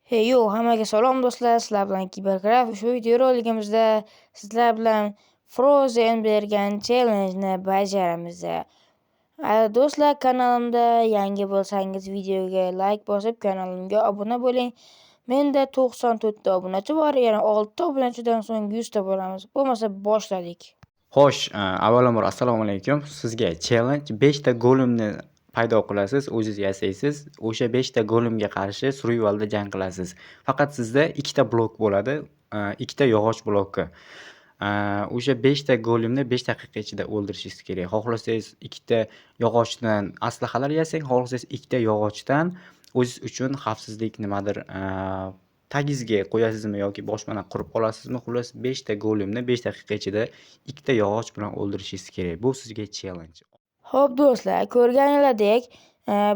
Hey yo, hammaga salom do'stlar. Sizlar bilan Kibercraft. Shu videorolikimizda sizlar bilan Frozen bergan challenge bajaramiz. Do'stlar, kanalimda yangi bo'lsangiz videoga like bosib, kanalimga obuna bo'ling. Menda 94 ta obunachi bor. Yana 6 ta obunachidan so'ng 100 ta bo'lamiz. Bo'lmasa boshladik. Xo'sh, avvalambor assalomu alaykum. Sizga challenge 5 ta golemni paydo qilasiz, o'zingiz yasaysiz. O'sha 5 ta golemga qarshi survivalda jang qilasiz. Faqat sizda 2 ta blok bo'ladi, 2 ta yog'och bloki. O'sha 5 ta golemni 5 daqiqa ichida o'ldirishingiz kerak. Xohlasangiz 2 ta yog'ochdan aslahalar yasang, xohlasangiz 2 ta yog'ochdan o'zingiz uchun xavfsizlik nimadir tagingizga qo'yasizmi yoki boshpana qurib olasizmi? Xullas 5 ta golemni 5 daqiqa ichida 2 ta yog'och bilan o'ldirishingiz kerak. Bu sizga challenge. Xo'p do'stlar, ko'rganinglardek,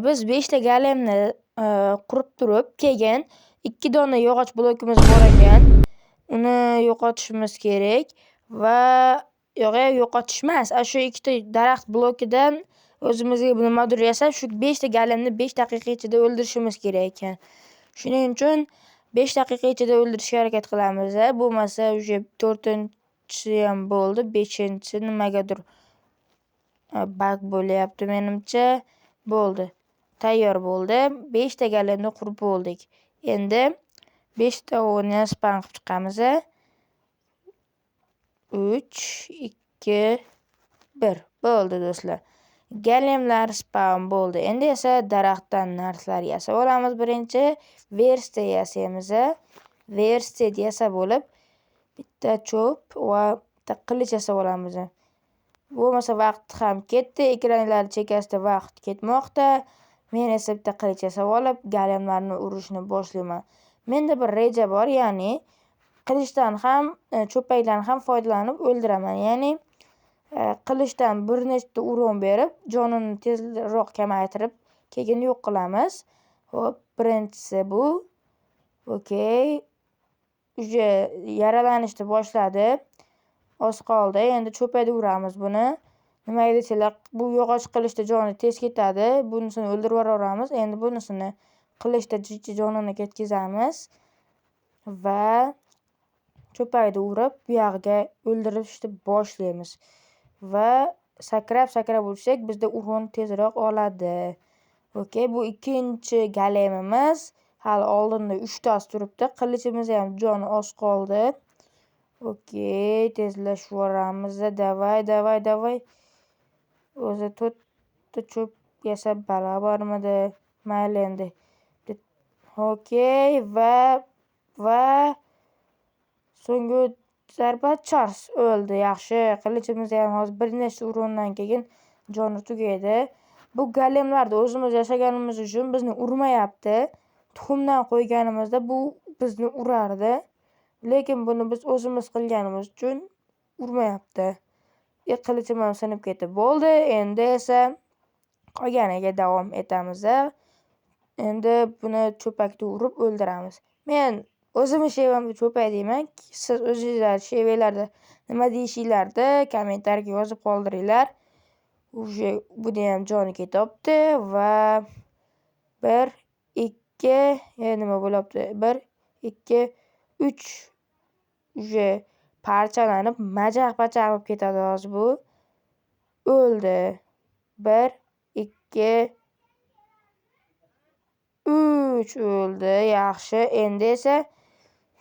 biz 5 ta golemni qurib turib, keyin 2 dona yog'och blokimiz bor ekan. Uni yo'qotishimiz kerak va yo'qotish emas, shu 2 ta daraxt blokidan o'zimizga nimadir yasab, shu 5 ta golemni 5 daqiqa ichida o'ldirishimiz kerak ekan. Shuning uchun 5 daqiqa ichida o'ldirishga harakat qilamiz. Bo'lmasa, уже 4-chi ham bo'ldi, 5-chi nimagadir bug bo'lyapti menimcha. Bo'ldi. Tayyor bo'ldi. 5 ta golemni qurib bo'ldik. Endi 5 ta o'g'rini spam qilib chiqamiz. 3, 2, 1. Bo'ldi do'stlar. Golemlar spam bo'ldi. Endi esa daraxtdan narsalar yasab olamiz. Birinchi verstiya yasaymiz. Verstiya yasab olib, bitta cho'p va bitta qilich yasab olamiz. Bo'lmasa vaqt ham ketdi. Ekranlar chekkasida vaqt ketmoqda. Men esa bitta qilich yasab olib, golemlarni urishni boshlayman. Menda bir reja bor, ya'ni qilichdan ham, cho'pakdan ham foydalanib o'ldiraman. Ya'ni qilichdan bir nechta uron berib, jonini tezroq kamaytirib, keyin yo'q qilamiz. Xo'p, birinchisi bu. Okey. Uje yaralanishni boshladi. Oz qoldi. Endi cho'pakda uramiz buni. Nimaga desanglar, bu yog'och qilichda joni tez ketadi. Bunisini o'ldirib yuboramiz. Endi bunisini qilichda jonini ketkazamiz va cho'pakda urib, bu yog'iga o'ldirishni boshlaymiz. Va sakrab ursak, bizda uron tezroq oladi. Okey, bu ikkinchi golemimiz. Hali oldinda 3 tasi turibdi. Qilichimiz ham joni oz qoldi. Okey, tezlashib yuboramiz. Davay. O'zi 4 ta cho'p yasab barabarmidi? Mayli endi. Okey, va so'nggi zarba chars o'ldi. Yaxshi. Qilichimiz ham hozir bir nechta urondan keyin joni tugaydi. Bu golemlarda o'zimiz yashaganimiz uchun bizni urmayapti. Tuxumdan qo'yganimizda bu bizni urardi. Lekin buni biz o'zimiz qilganimiz uchun urmayapti. Qilichim ham sinib ketdi. Bo'ldi. Endi esa qolganiga davom etamiz. Endi buni cho'pakda urib o'ldiramiz. Men o'zimni shevamni cho'pak deyman. Siz o'zingizlar shevanglarda nima deyishinglarni kommentariyaga yozib qoldiringlar. Uje buni ham joni ketyapti va 1, 2, nima bo'lyapti? 1, 2, 3 uje parchalanib, majaq-pachaq bo'lib ketadi hozir bu. O'ldi. 1, 2, 3 o'ldi. Yaxshi. Endi esa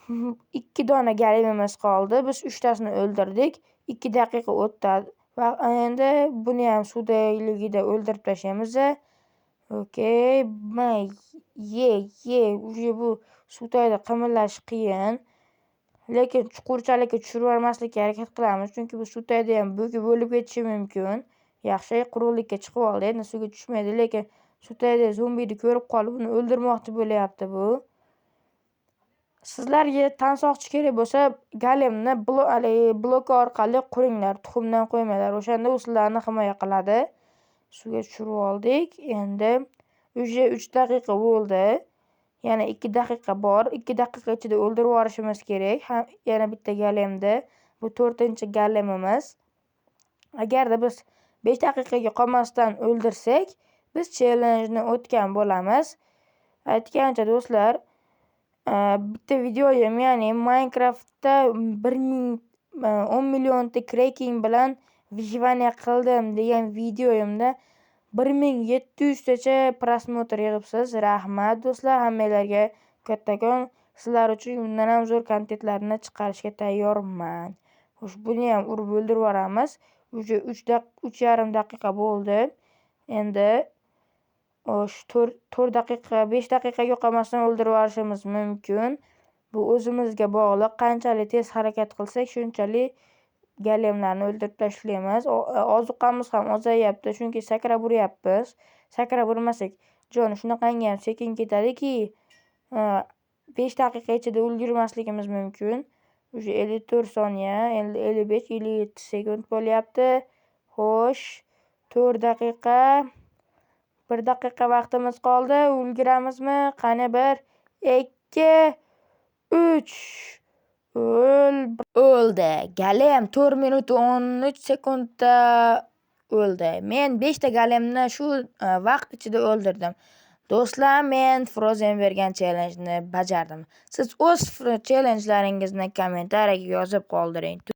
2 dona golemimiz qoldi. Biz 3 tasini o'ldirdik. 2 daqiqa o'tdi. Va endi buni ham suvdaligida o'ldirib tashlaymiz. Okey. Uje bu suvda qimirlash qiyin. Lekin chuqurchalikka tushirib yubormaslikka harakat qilamiz, chunki bu suvda ham bo'lib ketishi mumkin. Yaxshi, quruqlikka chiqib oldi. Endi suvga tushmaydi, lekin suvda zombini ko'rib qolib, uni o'ldirmoqchi bo'lyapti bu. Sizlarga tansoqchi kerak bo'lsa, golemni blok orqali quringlar, tuxumdan qo'ymanglar. O'shanda u sizlarni himoya qiladi. Suvga tushirib oldik. Endi uje 3 daqiqa bo'ldi. Yana 2 daqiqa bor. 2 daqiqa ichida o'ldirib yuborishimiz kerak. Yana bitta golemni. Bu 4-chi golemimiz. Agarda biz 5 daqiqaga qolmasdan o'ldirsak, biz challenge ni o'tgan bo'lamiz. Aytgancha do'stlar, bitta videoyim, ya'ni Minecraftda 10 millionta cracking bilan выживание qildim degan videoyimda 1700 tacha prosmotr yig'ibsiz. Rahmat do'stlar, hammanglarga kattakon. Sizlar uchun undan ham zo'r kontentlarni chiqarishga tayyorman. Xo'sh, buni ham urib o'ldirib yuboramiz. Уже 3,5 daqiqa bo'ldi. Endi 4 daqiqa, 5 daqiqa yo'qolmasdan o'ldirib yuborishimiz mumkin. Bu o'zimizga bog'liq. Qanchalik tez harakat qilsak, shunchalik golemlarni o'ldirib tashlaymiz. Ozuqamiz ham ozayyapti, chunki sakrab uryapmiz. Sakrab urmasak, jon shunaqangi ham sekin ketadiki, 5 daqiqa ichida ulgurmasligimiz mumkin. Уже 54 soniya, endi 55, 57 sekund bo'lyapti. Xo'sh, 4 daqiqa, 1 daqiqa vaqtimiz qoldi. Ulguramizmi? Qani 1, 2, 3. O'ldi. Golem 4 minut 13 sekundda o'ldi. Men 5 ta golemni shu vaqt ichida o'ldirdim. Do'stlar, men Frozen bergan challenjni bajardim. Siz o'z challenjlaringizni kommentariyaga yozib qoldiring.